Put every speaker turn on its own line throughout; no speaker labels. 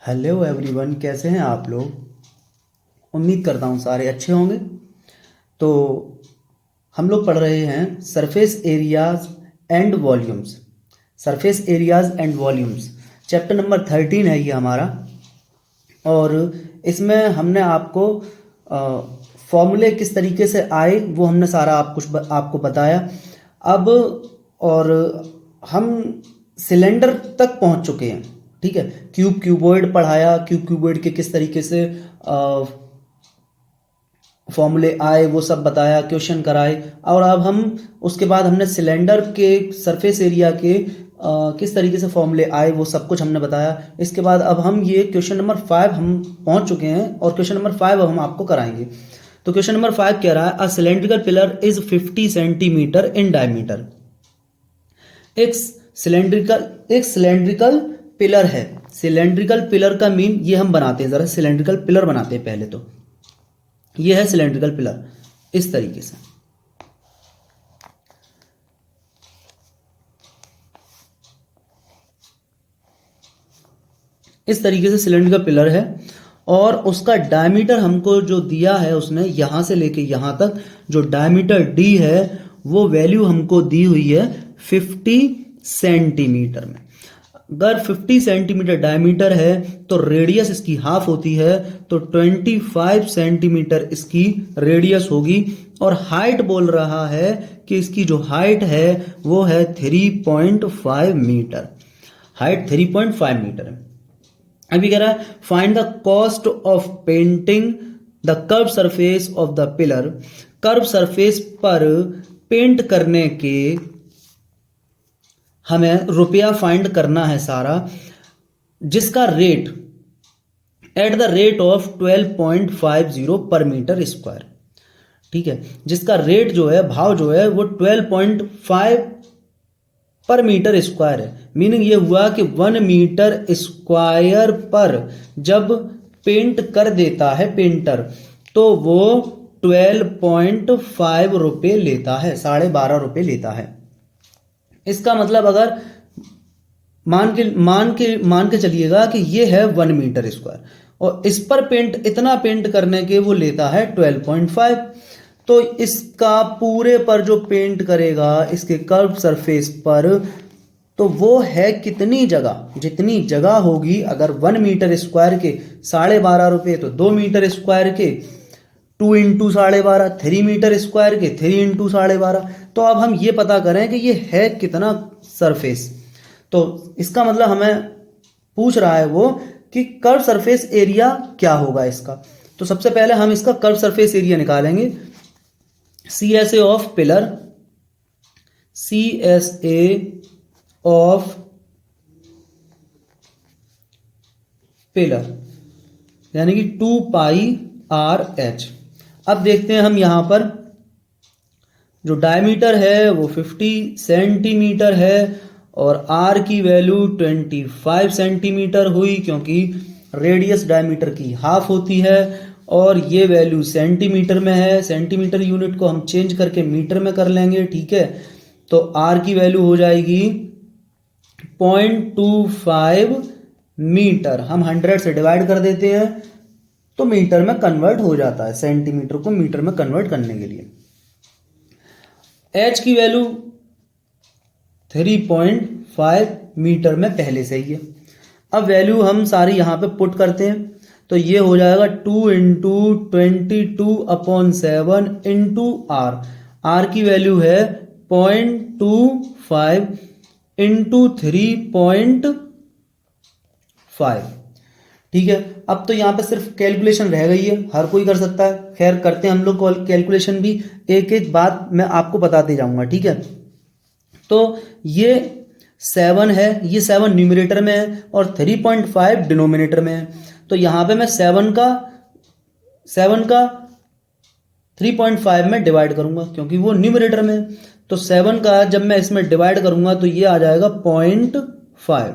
Hello everyone, कैसे हैं आप लोग। उम्मीद करता हूँ सारे अच्छे होंगे। तो हम लोग पढ़ रहे हैं surface areas and volumes. Surface areas and volumes chapter number 13 है ये हमारा। और इसमें हमने आपको फॉर्मूले किस तरीके से आए वो हमने सारा आपको बताया। अब और हम सिलेंडर तक पहुंच चुके हैं, ठीक है। क्यूबॉइड पढ़ाया, क्यूबॉइड के किस तरीके से फॉर्मूले आए वो सब बताया, क्वेश्चन कराए। और अब हम उसके बाद हमने सिलेंडर के सरफेस एरिया के किस तरीके से फॉर्मूले आए वो सब कुछ हमने बताया। इसके बाद अब हम ये क्वेश्चन नंबर 5 हम पहुंच चुके हैं और क्वेश्चन नंबर 5 अब हम आपको कराएंगे। तो क्वेश्चन नंबर 5 कह रहा है, a cylindrical pillar is 50 centimetre in diameter. एक सिलेंड्रिकल पिलर है। सिलेंड्रिकल पिलर का मीन ये हम बनाते हैं, जरा सिलेंड्रिकल पिलर बनाते हैं पहले। तो ये है सिलेंड्रिकल पिलर इस तरीके से। इस तरीके से सिलेंड्रिकल पिलर है और उसका डायमीटर हमको जो दिया है उसने, यहां से लेके यहां तक जो डायमीटर डी है वो वैल्यू हमको दी हुई है 50 सेंटीमीटर में। अगर 50 सेंटीमीटर डायमीटर है तो रेडियस इसकी हाफ होती है, तो 25 सेंटीमीटर इसकी रेडियस होगी। और हाइट बोल रहा है कि इसकी जो हाइट है वो है 3.5 मीटर। हाइट 3.5 मीटर है। अभी कह रहा है, find the cost of painting the curve surface of the pillar. Curve surface पर पेंट करने के हमें रुपया फाइंड करना है सारा, जिसका rate at the rate of 12.50 पर मीटर स्क्वायर। ठीक है, जिसका रेट जो है, भाव जो है वो 12.5 पर मीटर स्क्वायर है। मीनिंग ये हुआ कि 1 मीटर स्क्वायर पर जब पेंट कर देता है पेंटर तो वो 12.5 रुपये लेता है, 12.5 रुपये लेता है। इसका मतलब अगर मान के चलिएगा कि ये है 1 मीटर स्क्वायर और इस पर इतना पेंट करने के वो लेता है 12.5। तो इसका पूरे पर जो पेंट करेगा इसके कर्व सरफेस पर, तो वो है कितनी जगह, जितनी जगह होगी। अगर 1 मीटर स्क्वायर के 12.5 रुपये तो 2 मीटर स्क्वायर के 2 इंटू 12.5, 3 मीटर स्क्वायर के 3 इंटू 12.5। तो अब हम ये पता करें कि ये है कितना सरफेस। तो इसका मतलब हमें पूछ रहा है वो कि कर्व सरफेस एरिया क्या होगा इसका। तो सबसे पहले हम इसका कर्व सरफेस एरिया निकालेंगे। CSA of pillar, CSA of pillar यानी कि 2πRH। अब देखते हैं हम यहां पर जो डायमीटर है वो 50 सेंटीमीटर है और R की वैल्यू 25 सेंटीमीटर हुई, क्योंकि रेडियस डायमीटर की हाफ होती है। और ये वैल्यू सेंटीमीटर में है, सेंटीमीटर यूनिट को हम चेंज करके मीटर में कर लेंगे, ठीक है। तो R की वैल्यू हो जाएगी 0.25 मीटर। हम 100 से डिवाइड कर देते हैं तो मीटर में कन्वर्ट हो जाता है, सेंटीमीटर को मीटर में कन्वर्ट करने के लिए। H की वैल्यू 3.5 मीटर में पहले से ही है। अब वैल्यू हम सारी यहां पे पुट करते हैं तो ये हो जाएगा 2 इंटू 22/7 इंटू R। R की वैल्यू है 0.25 इंटू 3.5, ठीक है। अब तो यहाँ पे सिर्फ कैलकुलेशन रह गई है, हर कोई कर सकता है। खैर करते हैं हम लोग कैलकुलेशन भी, एक एक बात मैं आपको बताते जाऊंगा, ठीक है। तो ये 7 है, ये 7 न्यूमरेटर में है और 3.5 डिनोमिनेटर में है। तो यहां पे मैं 7 का 3.5 में डिवाइड करूंगा क्योंकि वो न्यूमरेटर में है। तो 7 का जब मैं इसमें डिवाइड करूंगा तो ये आ जाएगा 0.5,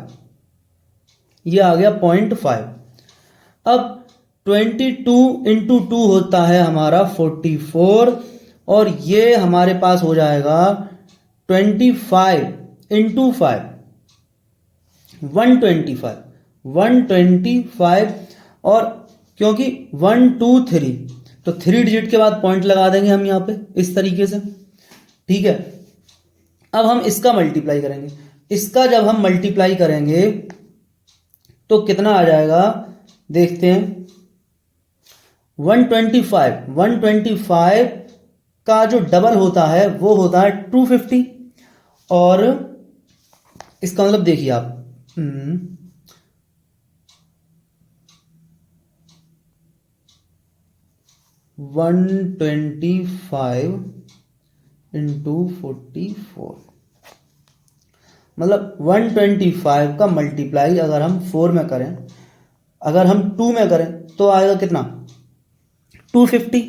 ये आ गया 0.5। अब 22 इंटू 2 होता है हमारा 44 और ये हमारे पास हो जाएगा 25 इंटू 5, 125। 125 और क्योंकि 1 2 3 तो 3 डिजिट के बाद पॉइंट लगा देंगे हम यहाँ पे इस तरीके से। ठीक है, अब हम इसका मल्टीप्लाई करेंगे। इसका जब हम मल्टीप्लाई करेंगे तो कितना आ जाएगा देखते हैं। 125 का जो डबल होता है वो होता है 250 और इसका मतलब देखिए आप 125 इंटू 44 मतलब 125 का मल्टीप्लाई अगर हम 4 में करें, अगर हम 2 में करें तो आएगा कितना 250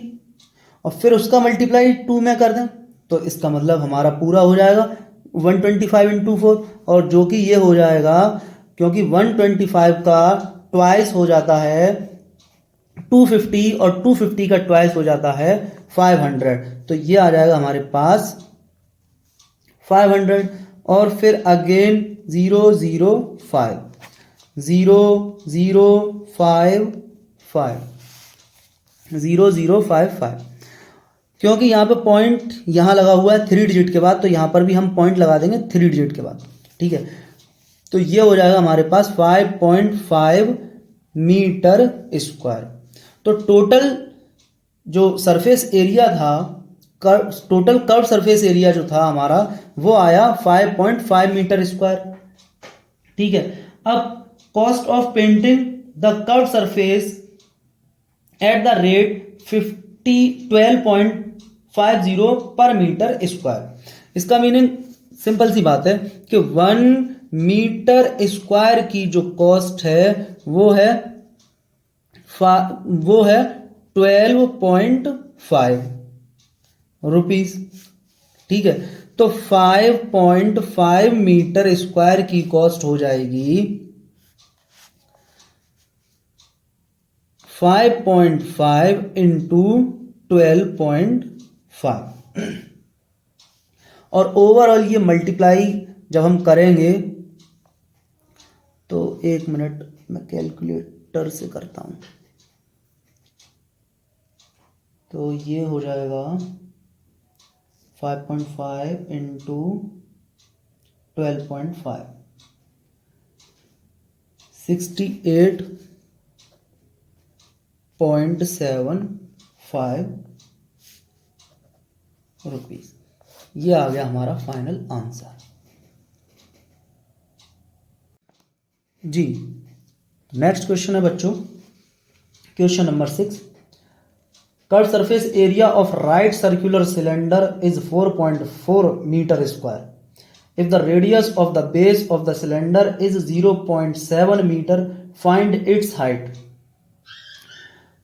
और फिर उसका मल्टीप्लाई 2 में कर दें तो इसका मतलब हमारा पूरा हो जाएगा 125 इंटू 4 और जो कि ये हो जाएगा क्योंकि 125 का ट्वाइस हो जाता है 250 और 250 का ट्वाइस हो जाता है 500 तो ये आ जाएगा हमारे पास 500 और फिर अगेन 005 0055 क्योंकि यहाँ पे पॉइंट यहाँ लगा हुआ है 3 डिजिट के बाद तो यहाँ पर भी हम पॉइंट लगा देंगे 3 डिजिट के बाद। ठीक है, तो ये हो जाएगा हमारे पास 5.5 मीटर स्क्वायर। तो टोटल जो सरफेस एरिया था, टोटल कर्व सरफेस एरिया जो था हमारा वो आया 5.5 मीटर स्क्वायर। ठीक है, अब cost of painting the curve surface at the rate 12.50 पर मीटर स्क्वायर। इसका मीनिंग सिंपल सी बात है कि 1 मीटर स्क्वायर की जो कॉस्ट है वो है 12.5 रुपीज। ठीक है, तो 5.5 मीटर स्क्वायर की कॉस्ट हो जाएगी 5.5 इंटू 12.5 और ओवरऑल ये मल्टीप्लाई जब हम करेंगे तो 1 मिनट मैं कैलकुलेटर से करता हूं तो ये हो जाएगा 5.5 इंटू 12.5 68.75 रुपीज। ये आ गया हमारा फाइनल आंसर। जी, नेक्स्ट क्वेश्चन है बच्चों, question number 6। Curve surface area of right circular cylinder is 4.4 metre square. If the radius of the base of the cylinder is 0.7 metre, find its height.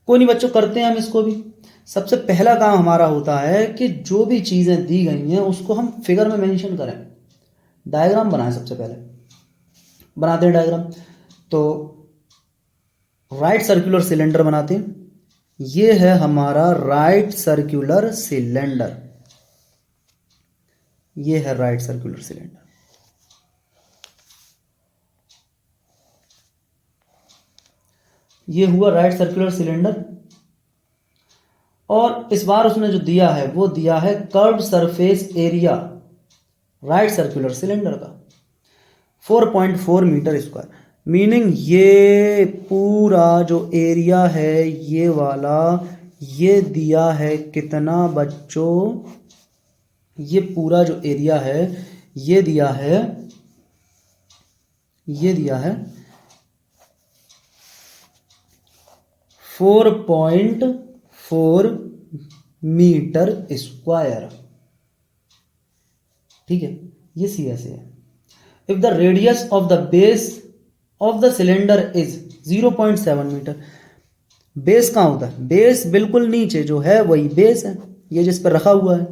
कोई नहीं बच्चों, करते हैं हम इसको भी। सबसे पहला काम हमारा होता है कि जो भी चीजें दी गई हैं उसको हम फिगर में मेंशन करें। डायग्राम बनाएं, सबसे पहले बनाते हैं डायग्राम। तो राइट सर्कुलर सिलेंडर बनाते हैं। ये है हमारा राइट सर्कुलर सिलेंडर, ये है राइट सर्कुलर सिलेंडर। ये हुआ राइट सर्कुलर सिलेंडर और इस बार उसने जो दिया है वो दिया है curve surface area right circular cylinder का 4.4 मीटर स्क्वायर। मीनिंग ये पूरा जो एरिया है ये वाला, ये दिया है कितना बच्चों, ये पूरा जो एरिया है ये दिया है 4.4 मीटर स्क्वायर। ठीक है, ये सी ऐसे है। If the radius of the base of the cylinder is 0.7 metre. Base कहाँ होता है? बेस बिल्कुल नीचे जो है वही बेस है, ये जिस पर रखा हुआ है।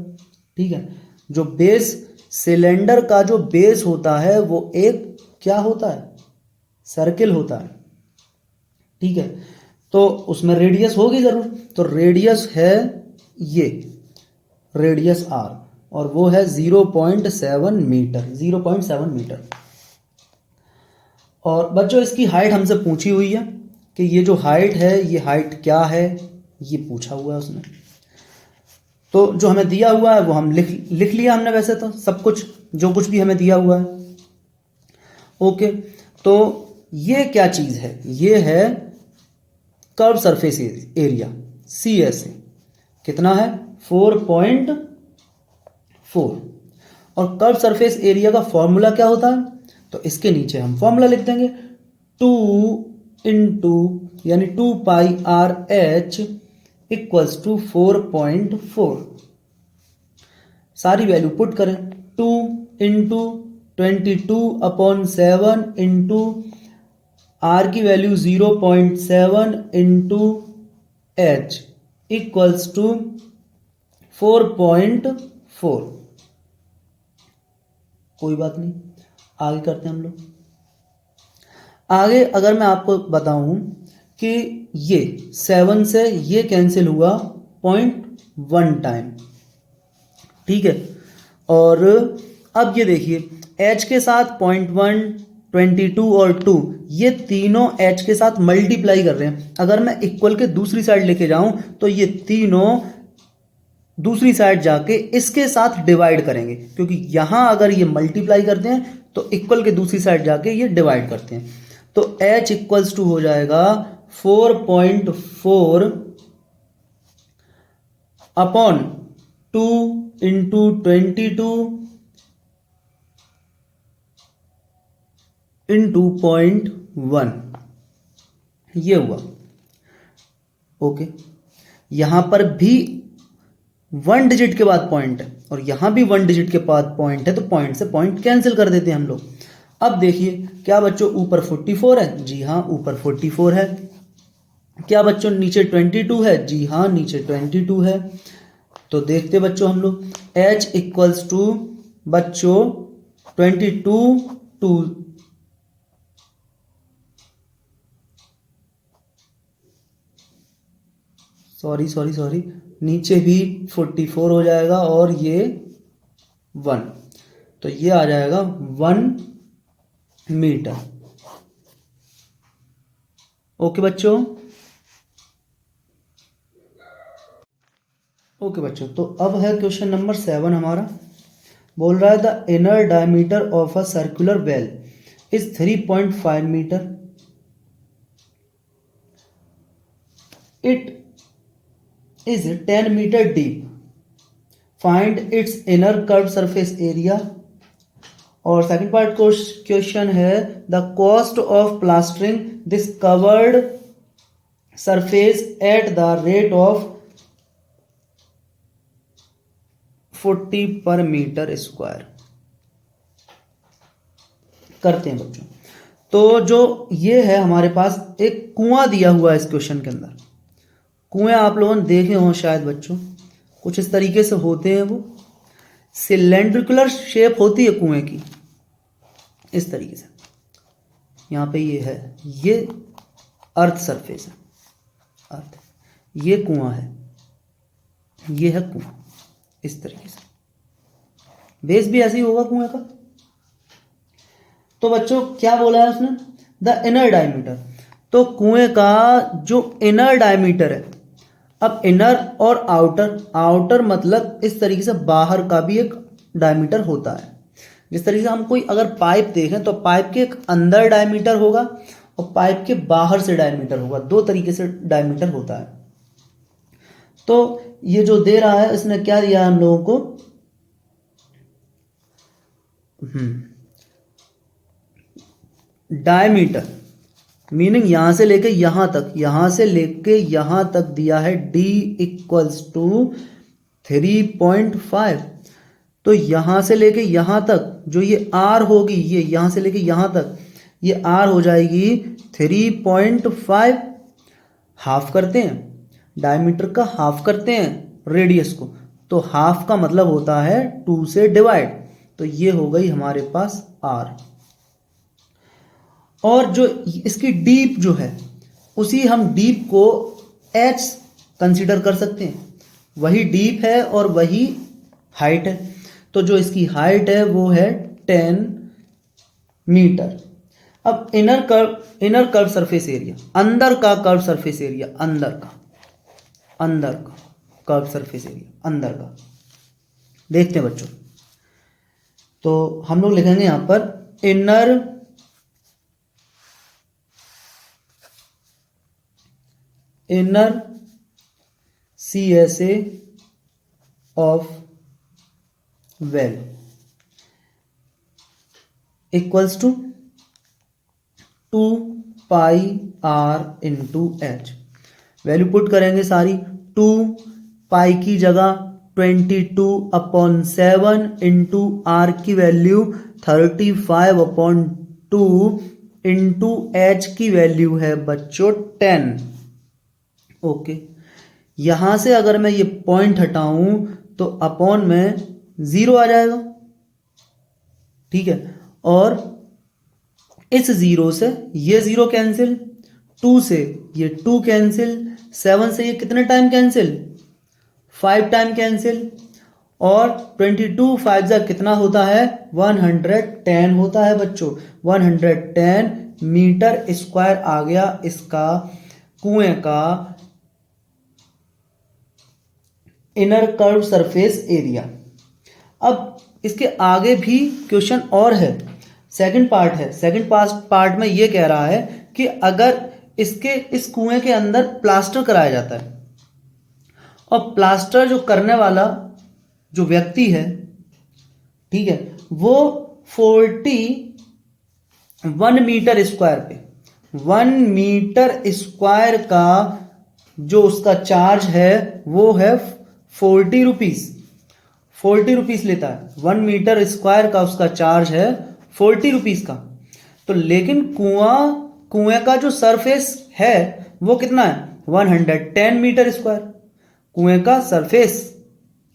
ठीक है, जो बेस सिलेंडर का जो बेस होता है वो एक क्या होता है? सर्किल होता है। ठीक है, तो उसमें रेडियस होगी जरूर, तो रेडियस है ये रेडियस आर और वो है 0.7 मीटर, 0.7 मीटर। और बच्चों इसकी हाइट हमसे पूछी हुई है कि ये जो हाइट है ये हाइट क्या है, ये पूछा हुआ है उसने। तो जो हमें दिया हुआ है वो हम लिख लिया हमने, वैसे तो सब कुछ जो कुछ भी हमें दिया हुआ है। ओके, तो ये क्या चीज़ है, ये है कर्व सरफेस एरिया CSA। कितना है 4.4। और कर्व सरफेस एरिया का फॉर्मूला क्या होता है, तो इसके नीचे हम फॉर्मूला लिख देंगे 2 pi r h equals to 4.4। सारी वैल्यू पुट करें, 2 इंटू 22/7 इंटू आर की value 0.7 into h equals to 4.4। कोई बात नहीं, आगे करते हैं हम लोग। आगे अगर मैं आपको बताऊं कि ये 7 से ये कैंसिल हुआ 0.1 टाइम, ठीक है। और अब ये देखिए h के साथ 0.1, 22 और 2 ये तीनों h के साथ मल्टीप्लाई कर रहे हैं। अगर मैं इक्वल के दूसरी साइड लेके जाऊं तो ये तीनों दूसरी साइड जाके इसके साथ डिवाइड करेंगे, क्योंकि यहां अगर ये मल्टीप्लाई करते हैं तो इक्वल के दूसरी साइड जाके ये डिवाइड करते हैं। तो h इक्वल्स टू हो जाएगा 4.4 अपॉन 2 इंटू 22 इंटू 0.1, ये हुआ। ओके, यहां पर भी 1 डिजिट के बाद पॉइंट है और यहां भी 1 डिजिट के बाद पॉइंट है, तो पॉइंट से पॉइंट कैंसिल कर देते हैं हम लोग। अब देखिए क्या बच्चों ऊपर 44 है, जी हाँ ऊपर 44 है। क्या बच्चों नीचे 22 है, जी हाँ नीचे 22 है। तो देखते बच्चों हम लोग h इक्वल्स टू बच्चों 22 टू सॉरी नीचे भी 44 हो जाएगा और ये 1, तो ये आ जाएगा 1 मीटर। ओके बच्चों, ओके बच्चों, तो अब है क्वेश्चन नंबर 7 हमारा। बोल रहा है the inner diameter of a circular well is 3.5 metre. It is 10 meter deep. Find its inner curved surface area। और सेकंड पार्ट क्वेश्चन है the cost of plastering this curved surface at the rate of 40 पर metre square. करते हैं बच्चों। तो जो ये है हमारे पास एक कुआं दिया हुआ है इस क्वेश्चन के अंदर। कुएं आप लोगों ने देखे हों शायद बच्चों, कुछ इस तरीके से होते हैं, वो सिलेंड्रिकुलर शेप होती है कुएं की इस तरीके से। यहाँ पे ये है, ये अर्थ सरफेस है, अर्थ, ये कुआं है, ये है कुआं इस तरीके से। बेस भी ऐसे ही होगा कुएं का। तो बच्चों क्या बोला है उसने, द इनर डायमीटर। तो कुएं का जो इनर डायमीटर है, अब इनर और आउटर, आउटर मतलब इस तरीके से बाहर का भी एक डायमीटर होता है। जिस तरीके से हम कोई अगर पाइप देखें तो पाइप के एक अंदर डायमीटर होगा और पाइप के बाहर से डायमीटर होगा, दो तरीके से डायमीटर होता है। तो ये जो दे रहा है इसने क्या दिया हम लोगों को, डायमीटर मीनिंग यहां से लेके यहां तक, यहां से लेके यहां तक दिया है d इक्वल्स टू 3.5। तो यहां से लेके यहां तक जो ये r होगी, ये यहां से लेके यहां तक ये r हो जाएगी 3.5। हाफ करते हैं डायमीटर का, हाफ करते हैं रेडियस को, तो हाफ का मतलब होता है 2 से डिवाइड। तो ये हो गई हमारे पास r। और जो इसकी डीप जो है उसी हम डीप को h कंसीडर कर सकते हैं, वही डीप है और वही हाइट है। तो जो इसकी हाइट है वो है 10 मीटर। अब इनर कर्व सरफेस एरिया, अंदर का कर्व सरफेस एरिया, अंदर का कर्व सरफेस एरिया, अंदर का देखते हैं बच्चों। तो हम लोग लिखेंगे यहां पर inner CSA of well equals to 2πr into h. Value put करेंगे सारी। 2 पाई की जगह 22/7 इंटू आर की वैल्यू 35/2 इंटू एच की वैल्यू है बच्चों 10। ओके, यहां से अगर मैं ये पॉइंट हटाऊं तो अपॉन में 0 आ जाएगा, ठीक है। और इस 0 से ये 0 कैंसिल, 2 से ये 2 कैंसिल, 7 से ये कितने टाइम कैंसिल, 5 टाइम कैंसिल। और 22 5 जा कितना होता है, 110 होता है बच्चों। 110 मीटर स्क्वायर आ गया इसका कुएं का इनर कर्व सरफेस एरिया। अब इसके आगे भी क्वेश्चन और है, सेकंड पार्ट है। सेकंड पार्ट में ये कह रहा है कि अगर इस कुएं के अंदर प्लास्टर कराया जाता है और प्लास्टर जो करने वाला जो व्यक्ति है, ठीक है, वो 41 मीटर स्क्वायर पे 1 मीटर स्क्वायर का जो उसका चार्ज है वो है 40 रुपीज। 40 रुपीज लेता है। 1 मीटर स्क्वायर का उसका चार्ज है 40 रुपीज का। तो लेकिन कुएं का जो सरफेस है वो कितना है, 110 मीटर स्क्वायर। कुएं का सरफेस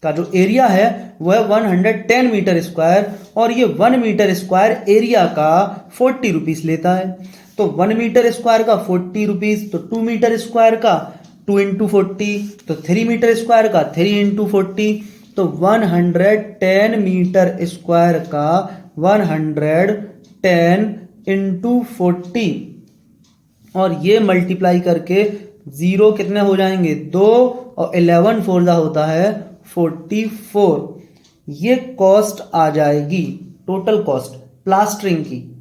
का जो एरिया है वो है 110 मीटर स्क्वायर और ये 1 मीटर स्क्वायर एरिया का 40 रुपीज लेता है। तो 1 मीटर स्क्वायर का 40 रुपीज, तो 2 मीटर स्क्वायर का 2 इंटू 40, तो 3 मीटर स्क्वायर का 3 इंटू 40, तो 110 मीटर स्क्वायर का 110 इंटू 40 और ये मल्टीप्लाई करके 0 कितने हो जाएंगे, 2 और 11 4 होता है 44। ये कॉस्ट आ जाएगी, टोटल कॉस्ट प्लास्टरिंग की